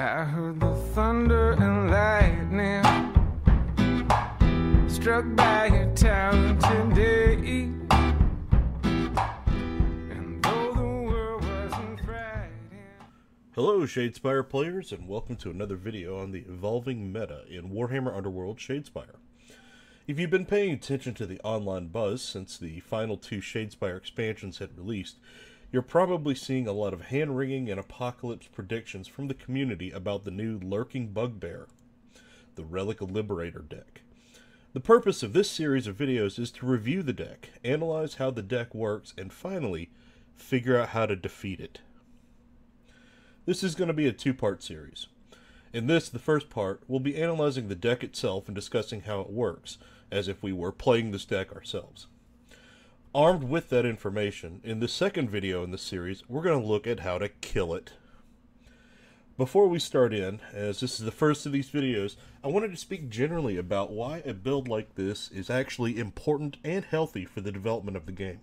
I heard the thunder and lightning struck by your tower today. And though the world wasn't frightened. Hello Shadespire players, and welcome to another video on the evolving meta in Warhammer Underworlds Shadespire. If you've been paying attention to the online buzz since the final two Shadespire expansions had released, you're probably seeing a lot of hand-wringing and apocalypse predictions from the community about the new lurking bugbear, the Relic Liberator deck. The purpose of this series of videos is to review the deck, analyze how the deck works, and finally, figure out how to defeat it. This is going to be a two-part series. In this, the first part, we'll be analyzing the deck itself and discussing how it works, as if we were playing this deck ourselves. Armed with that information, in the second video in this series, we're going to look at how to kill it. Before we start in, as this is the first of these videos, I wanted to speak generally about why a build like this is actually important and healthy for the development of the game.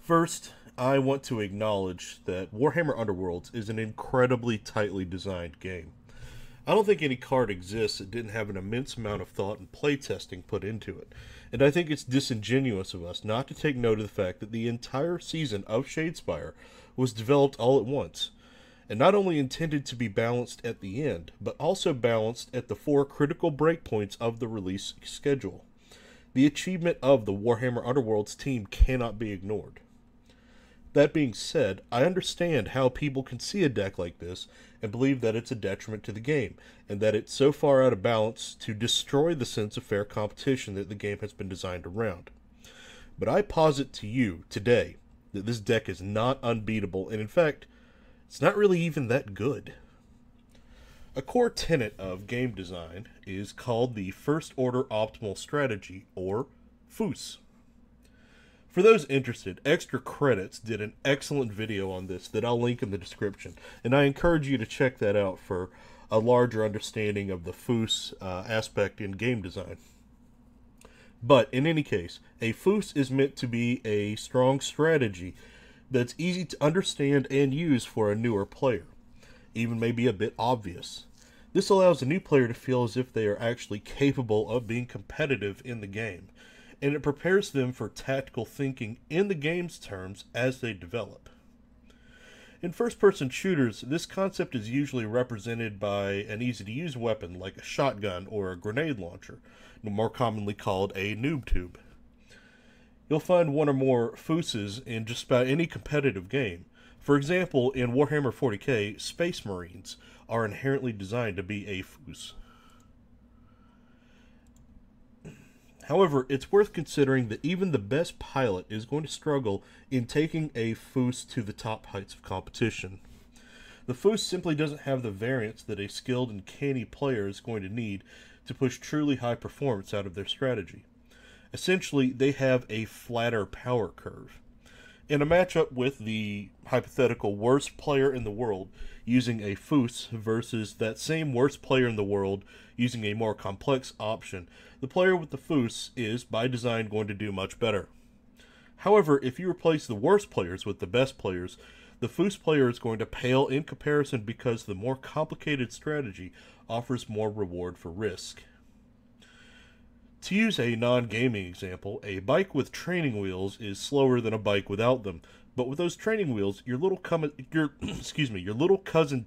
First, I want to acknowledge that Warhammer Underworlds is an incredibly tightly designed game. I don't think any card exists that didn't have an immense amount of thought and playtesting put into it, and I think it's disingenuous of us not to take note of the fact that the entire season of Shadespire was developed all at once, and not only intended to be balanced at the end, but also balanced at the 4 critical breakpoints of the release schedule. The achievement of the Warhammer Underworlds team cannot be ignored. That being said, I understand how people can see a deck like this and believe that it's a detriment to the game, and that it's so far out of balance to destroy the sense of fair competition that the game has been designed around. But I posit to you today that this deck is not unbeatable, and in fact, it's not really even that good. A core tenet of game design is called the First Order Optimal Strategy, or FOOS. For those interested, Extra Credits did an excellent video on this that I'll link in the description, and I encourage you to check that out for a larger understanding of the FOOS aspect in game design. But in any case, a FOOS is meant to be a strong strategy that's easy to understand and use for a newer player, even maybe a bit obvious. This allows a new player to feel as if they are actually capable of being competitive in the game, and it prepares them for tactical thinking in the game's terms as they develop. In first-person shooters, this concept is usually represented by an easy-to-use weapon like a shotgun or a grenade launcher, more commonly called a noob tube. You'll find one or more FOOSes in just about any competitive game. For example, in Warhammer 40k, Space Marines are inherently designed to be a FOOS. However, it's worth considering that even the best pilot is going to struggle in taking a FOOS to the top heights of competition. The FOOS simply doesn't have the variance that a skilled and canny player is going to need to push truly high performance out of their strategy. Essentially, they have a flatter power curve. In a matchup with the hypothetical worst player in the world using a FOOS versus that same worst player in the world using a more complex option, the player with the FOOS is, by design, going to do much better. However, if you replace the worst players with the best players, the FOOS player is going to pale in comparison because the more complicated strategy offers more reward for risk. To use a non-gaming example, a bike with training wheels is slower than a bike without them, but with those training wheels, your little cousin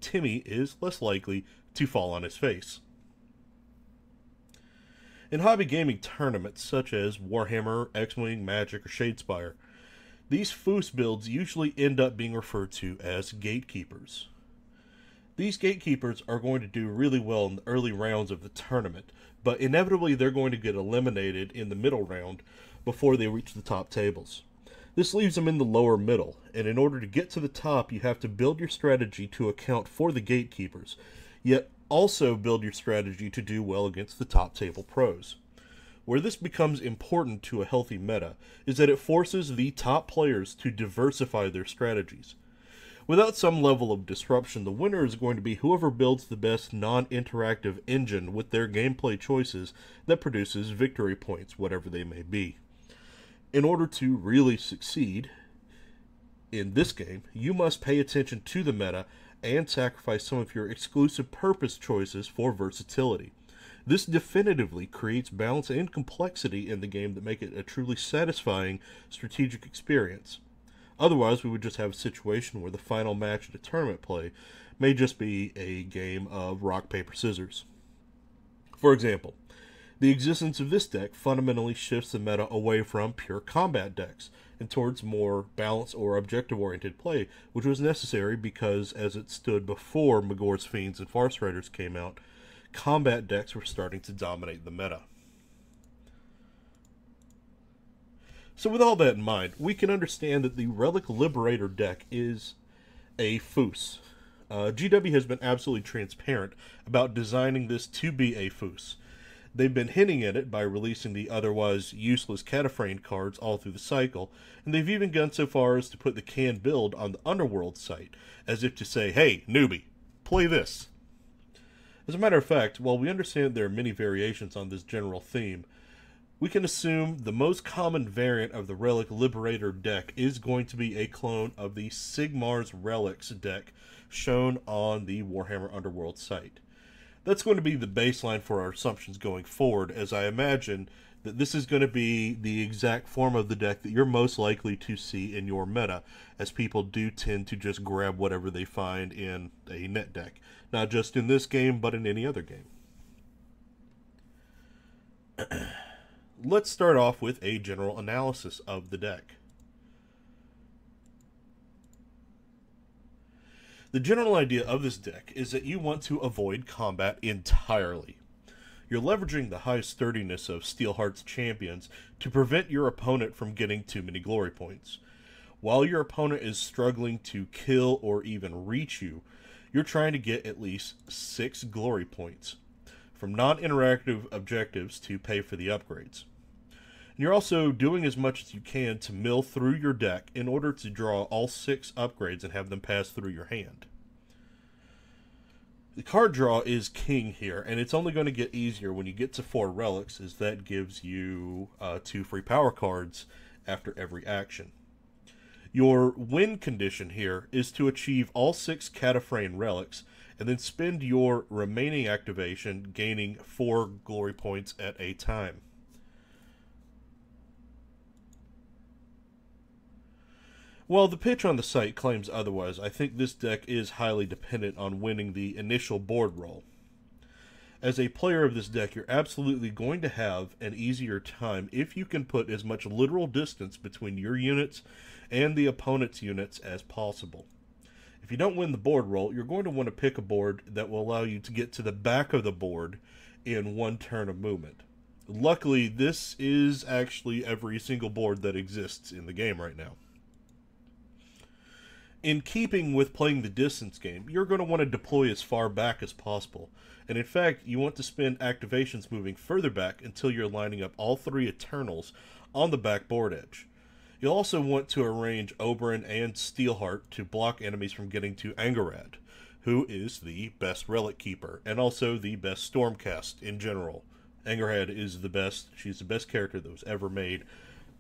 Timmy is less likely to fall on his face. In hobby gaming tournaments such as Warhammer, X-Wing, Magic, or Shadespire, these FOOS builds usually end up being referred to as gatekeepers. These gatekeepers are going to do really well in the early rounds of the tournament, but inevitably they're going to get eliminated in the middle round before they reach the top tables. This leaves them in the lower middle, and in order to get to the top, you have to build your strategy to account for the gatekeepers, yet also build your strategy to do well against the top table pros. Where this becomes important to a healthy meta is that it forces the top players to diversify their strategies. Without some level of disruption, the winner is going to be whoever builds the best non-interactive engine with their gameplay choices that produces victory points, whatever they may be. In order to really succeed in this game, you must pay attention to the meta and sacrifice some of your exclusive purpose choices for versatility. This definitively creates balance and complexity in the game that make it a truly satisfying strategic experience. Otherwise, we would just have a situation where the final match at a tournament play may just be a game of rock, paper, scissors. For example, the existence of this deck fundamentally shifts the meta away from pure combat decks and towards more balance or objective-oriented play, which was necessary because, as it stood before Magore's Fiends and Farce Riders came out, combat decks were starting to dominate the meta. So with all that in mind, we can understand that the Relic Liberator deck is a FOOS. GW has been absolutely transparent about designing this to be a FOOS. They've been hinting at it by releasing the otherwise useless Cataphrane cards all through the cycle, and they've even gone so far as to put the canned build on the Underworlds site, as if to say, hey, newbie, play this. As a matter of fact, while we understand there are many variations on this general theme, we can assume the most common variant of the Relic Liberator deck is going to be a clone of the Sigmar's Relics deck shown on the Warhammer Underworld site. That's going to be the baseline for our assumptions going forward, as I imagine that this is going to be the exact form of the deck that you're most likely to see in your meta, as people do tend to just grab whatever they find in a net deck. Not just in this game, but in any other game. Let's start off with a general analysis of the deck. The general idea of this deck is that you want to avoid combat entirely. You're leveraging the high sturdiness of Steelheart's champions to prevent your opponent from getting too many glory points. While your opponent is struggling to kill or even reach you, you're trying to get at least 6 glory points, from non-interactive objectives to pay for the upgrades. And you're also doing as much as you can to mill through your deck in order to draw all 6 upgrades and have them pass through your hand. The card draw is king here, and it's only going to get easier when you get to 4 relics, as that gives you 2 free power cards after every action. Your win condition here is to achieve all 6 Cataphrane relics, and then spend your remaining activation, gaining 4 glory points at a time. While the pitch on the site claims otherwise, I think this deck is highly dependent on winning the initial board roll. As a player of this deck, you're absolutely going to have an easier time if you can put as much literal distance between your units and the opponent's units as possible. If you don't win the board roll, you're going to want to pick a board that will allow you to get to the back of the board in 1 turn of movement. Luckily, this is actually every single board that exists in the game right now. In keeping with playing the distance game, you're going to want to deploy as far back as possible, and in fact, you want to spend activations moving further back until you're lining up all 3 Eternals on the back board edge. You'll also want to arrange Oberyn and Steelheart to block enemies from getting to Angarad, who is the best Relic Keeper, and also the best Stormcast in general. Angarad is the best. She's the best character that was ever made,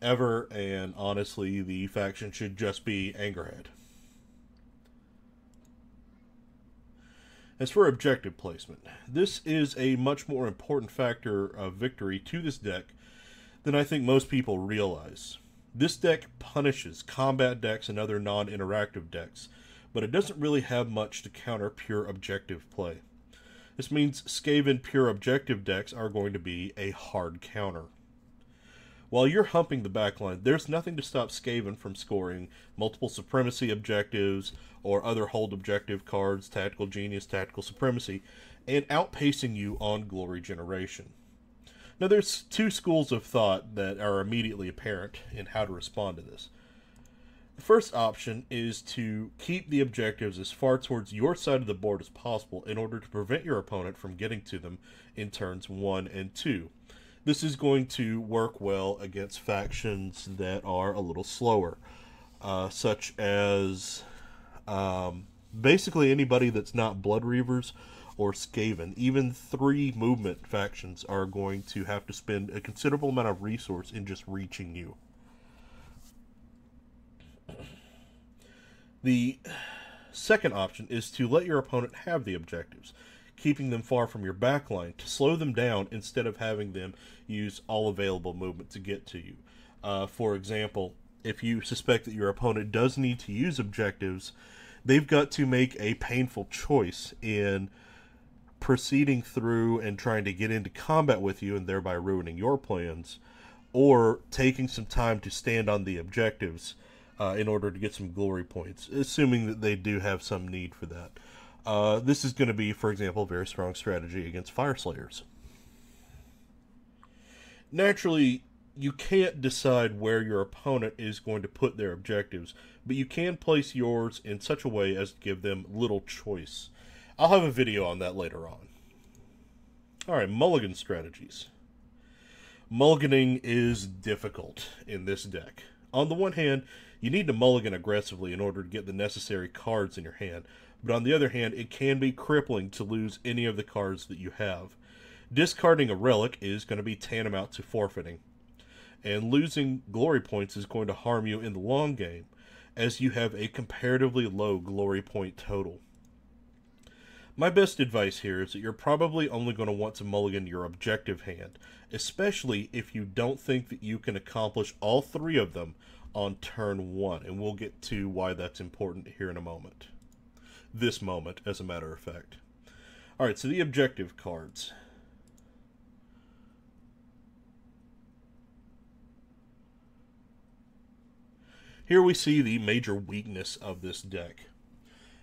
ever, and honestly, the faction should just be Angarad. As for objective placement, this is a much more important factor of victory to this deck than I think most people realize. This deck punishes combat decks and other non-interactive decks, but it doesn't really have much to counter pure objective play. This means Skaven pure objective decks are going to be a hard counter. While you're humping the backline, there's nothing to stop Skaven from scoring multiple Supremacy objectives or other hold objective cards, Tactical Genius, Tactical Supremacy, and outpacing you on Glory Generation. Now there's 2 schools of thought that are immediately apparent in how to respond to this. The first option is to keep the objectives as far towards your side of the board as possible in order to prevent your opponent from getting to them in turns 1 and 2. This is going to work well against factions that are a little slower, such as basically anybody that's not Blood Reavers or Skaven. Even 3 movement factions are going to have to spend a considerable amount of resource in just reaching you. The Second option is to let your opponent have the objectives, keeping them far from your backline to slow them down instead of having them use all available movement to get to you. For example, if you suspect that your opponent does need to use objectives, they've got to make a painful choice in proceeding through and trying to get into combat with you and thereby ruining your plans, or taking some time to stand on the objectives in order to get some glory points, assuming that they do have some need for that. This is going to be, for example, a very strong strategy against Fire Slayers. Naturally, you can't decide where your opponent is going to put their objectives, but you can place yours in such a way as to give them little choice. I'll have a video on that later on. Alright, mulligan strategies. Mulliganing is difficult in this deck. On the one hand, you need to mulligan aggressively in order to get the necessary cards in your hand, but on the other hand, it can be crippling to lose any of the cards that you have. Discarding a relic is going to be tantamount to forfeiting, and losing glory points is going to harm you in the long game, as you have a comparatively low glory point total. My best advice here is that you're probably only going to want to mulligan your objective hand, especially if you don't think that you can accomplish all three of them on turn 1, and we'll get to why that's important here in a moment. This moment, as a matter of fact. Alright, so the objective cards. Here we see the major weakness of this deck.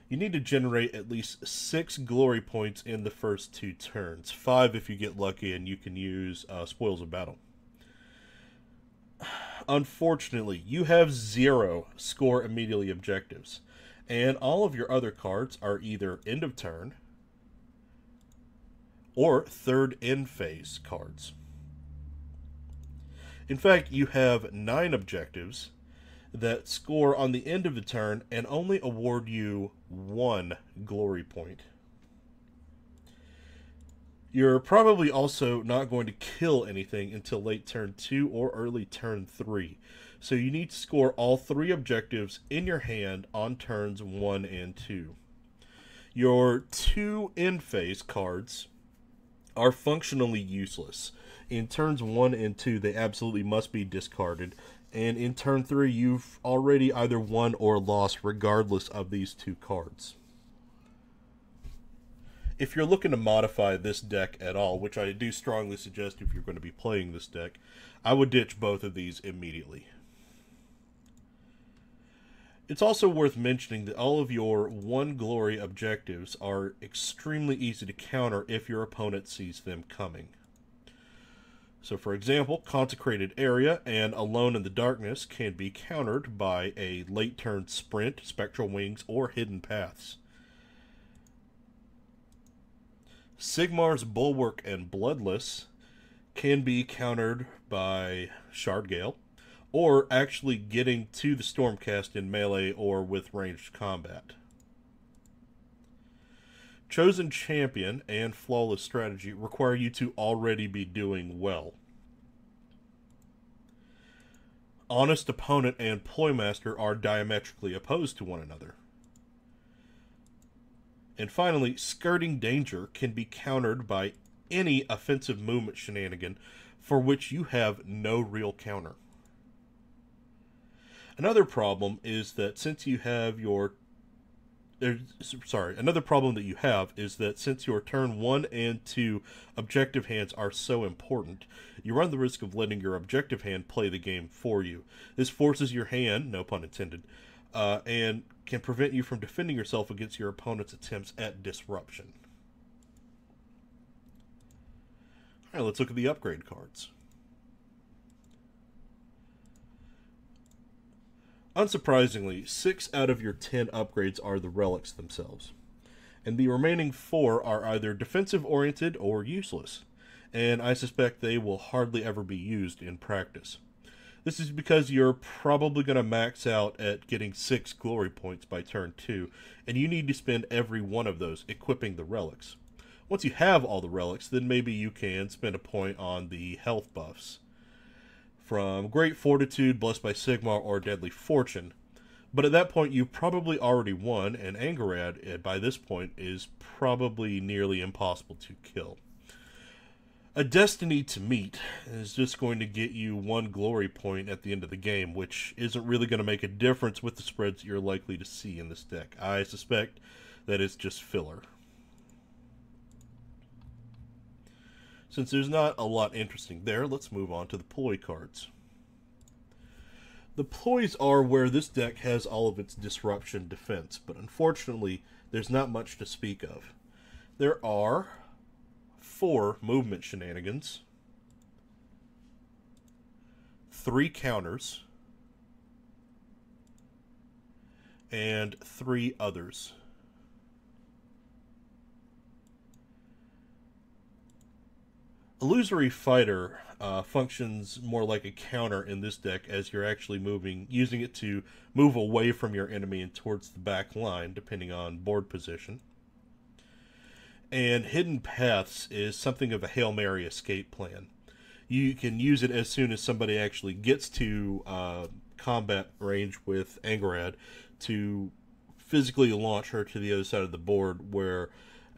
You need to generate at least 6 glory points in the first 2 turns. 5 if you get lucky and you can use Spoils of Battle. Unfortunately, you have 0 score immediately objectives, and all of your other cards are either end of turn or third end phase cards. In fact, you have 9 objectives that score on the end of the turn and only award you 1 glory point. You're probably also not going to kill anything until late turn 2 or early turn 3. So you need to score all 3 objectives in your hand on turns 1 and 2. Your 2 end phase cards are functionally useless. In turns 1 and 2, they absolutely must be discarded. And in turn 3, you've already either won or lost regardless of these 2 cards. If you're looking to modify this deck at all, which I do strongly suggest if you're going to be playing this deck, I would ditch both of these immediately. It's also worth mentioning that all of your 1 glory objectives are extremely easy to counter if your opponent sees them coming. So, for example, Consecrated Area and Alone in the Darkness can be countered by a late turn Sprint, Spectral Wings, or Hidden Paths. Sigmar's Bulwark and Bloodless can be countered by Shard Gale, or actually getting to the Stormcast in melee or with ranged combat. Chosen Champion and Flawless Strategy require you to already be doing well. Honest Opponent and Ploymaster are diametrically opposed to one another. And finally, Skirting Danger can be countered by any offensive movement shenanigan for which you have no real counter. Another problem is that since you have your Another problem that you have is that since your turn 1 and 2 objective hands are so important, you run the risk of letting your objective hand play the game for you. This forces your hand, no pun intended, and can prevent you from defending yourself against your opponent's attempts at disruption. Alright, let's look at the upgrade cards. Unsurprisingly, 6 out of your 10 upgrades are the relics themselves, and the remaining 4 are either defensive-oriented or useless, and I suspect they will hardly ever be used in practice. This is because you're probably going to max out at getting 6 glory points by turn 2, and you need to spend every one of those equipping the relics. Once you have all the relics, then maybe you can spend a point on the health buffs from Great Fortitude, Blessed by Sigmar, or Deadly Fortune. But at that point, you probably already won, and Angarad, by this point, is probably nearly impossible to kill. A Destiny to meet is just going to get you 1 glory point at the end of the game, which isn't really going to make a difference with the spreads that you're likely to see in this deck. I suspect that it's just filler. Since there's not a lot interesting there, let's move on to the ploy cards. The ploys are where this deck has all of its disruption defense, but unfortunately, there's not much to speak of. There are 4 movement shenanigans, 3 counters, and 3 others. Illusory Fighter functions more like a counter in this deck, as you're actually using it to move away from your enemy and towards the back line, depending on board position. And Hidden Paths is something of a Hail Mary escape plan. You can use it as soon as somebody actually gets to combat range with Angarad to physically launch her to the other side of the board, where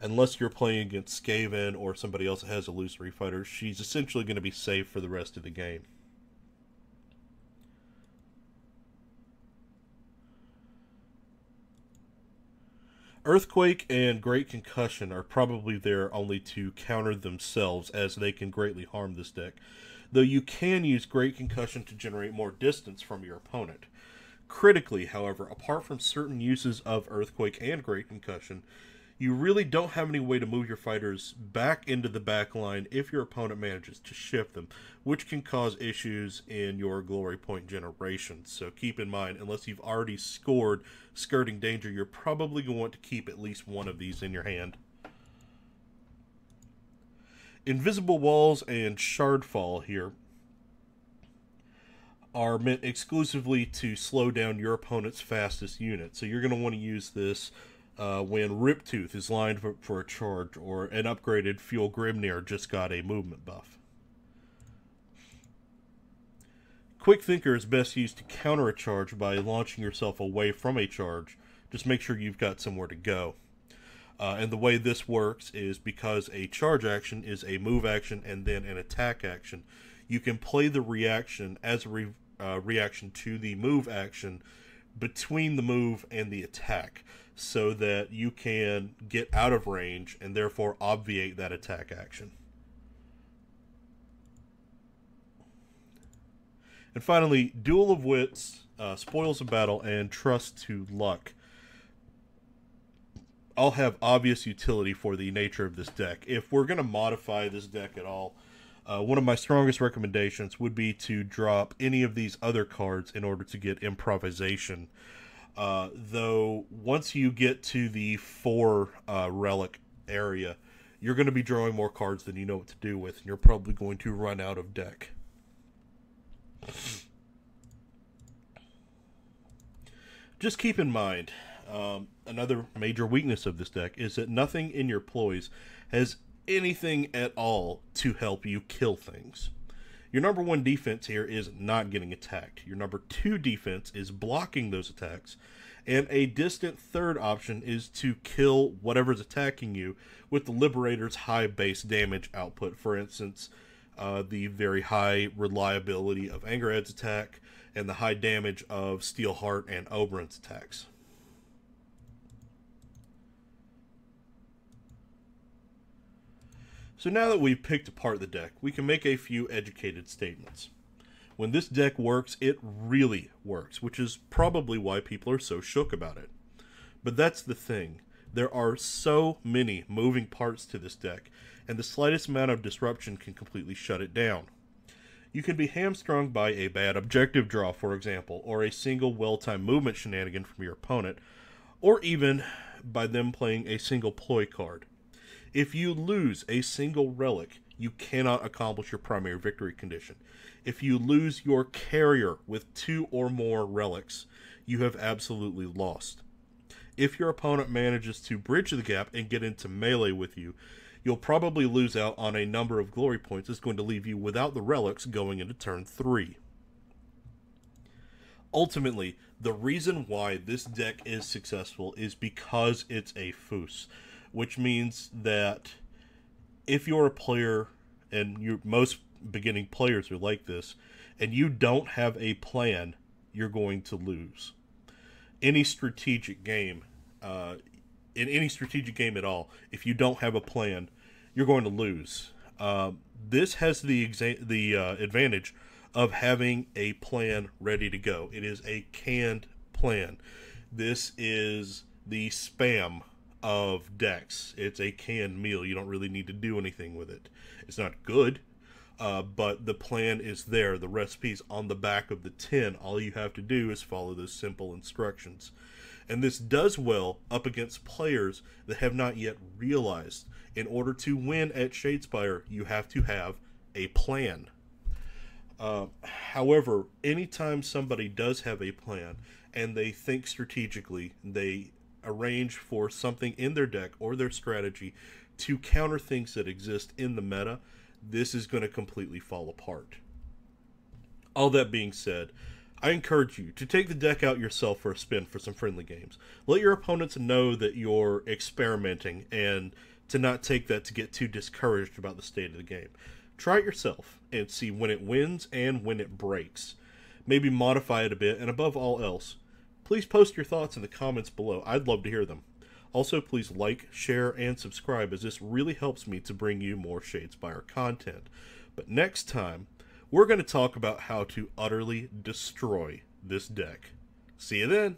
unless you're playing against Skaven or somebody else that has Illusory Fighter, she's essentially going to be safe for the rest of the game. Earthquake and Great Concussion are probably there only to counter themselves, as they can greatly harm this deck, though you can use Great Concussion to generate more distance from your opponent. Critically, however, apart from certain uses of Earthquake and Great Concussion, you really don't have any way to move your fighters back into the back line if your opponent manages to shift them, which can cause issues in your glory point generation. So keep in mind, unless you've already scored Skirting Danger, you're probably going to want to keep at least one of these in your hand. Invisible Walls and Shardfall here are meant exclusively to slow down your opponent's fastest unit. So you're going to want to use this when Riptooth is lined for a charge, or an upgraded Fuel Grimnir just got a movement buff. Quick Thinker is best used to counter a charge by launching yourself away from a charge. Just make sure you've got somewhere to go. And the way this works is, because a charge action is a move action and then an attack action, you can play the reaction as a reaction to the move action between the move and the attack, so that you can get out of range and therefore obviate that attack action. And finally, Duel of Wits, Spoils of Battle, and Trust to Luck all have obvious utility for the nature of this deck. If we're going to modify this deck at all, one of my strongest recommendations would be to drop any of these other cards in order to get improvisation. Though once you get to the 4 relic area, you're going to be drawing more cards than you know what to do with, and you're probably going to run out of deck. Just keep in mind, another major weakness of this deck is that nothing in your ploys has anything at all to help you kill things. Your number 1 defense here is not getting attacked. Your number 2 defense is blocking those attacks. And a distant third option is to kill whatever's attacking you with the Liberator's high base damage output. For instance, the very high reliability of Angarad's attack and the high damage of Steelheart and Oberyn's attacks. So now that we've picked apart the deck, we can make a few educated statements. When this deck works, it really works, which is probably why people are so shook about it. But that's the thing. There are so many moving parts to this deck, and the slightest amount of disruption can completely shut it down. You can be hamstrung by a bad objective draw, for example, or a single well-timed movement shenanigan from your opponent, or even by them playing a single ploy card. If you lose a single relic, you cannot accomplish your primary victory condition. If you lose your carrier with 2 or more relics, you have absolutely lost. If your opponent manages to bridge the gap and get into melee with you, you'll probably lose out on a number of glory points that's going to leave you without the relics going into turn 3. ultimately, the reason why this deck is successful is because it's a FOOS, which means that if you're a player, and most beginning players are like this, and you don't have a plan, you're going to lose. Any strategic game, in any strategic game at all, if you don't have a plan, you're going to lose. This has the advantage of having a plan ready to go. It is a canned plan. This is the spam of decks. It's a canned meal. You don't really need to do anything with it. It's not good, but the plan is there. The recipe's on the back of the tin. All you have to do is follow those simple instructions. And this does well up against players that have not yet realized in order to win at Shadespire, you have to have a plan. However, anytime somebody does have a plan and they think strategically, they arrange for something in their deck or their strategy to counter things that exist in the meta, this is going to completely fall apart. All that being said, I encourage you to take the deck out yourself for a spin for some friendly games. Let your opponents know that you're experimenting, and to not take that to get too discouraged about the state of the game. Try it yourself and see when it wins and when it breaks. Maybe modify it a bit, and above all else, please post your thoughts in the comments below. I'd love to hear them. Also, please like, share, and subscribe, as this really helps me to bring you more Shadespire content. But next time, we're going to talk about how to utterly destroy this deck. See you then!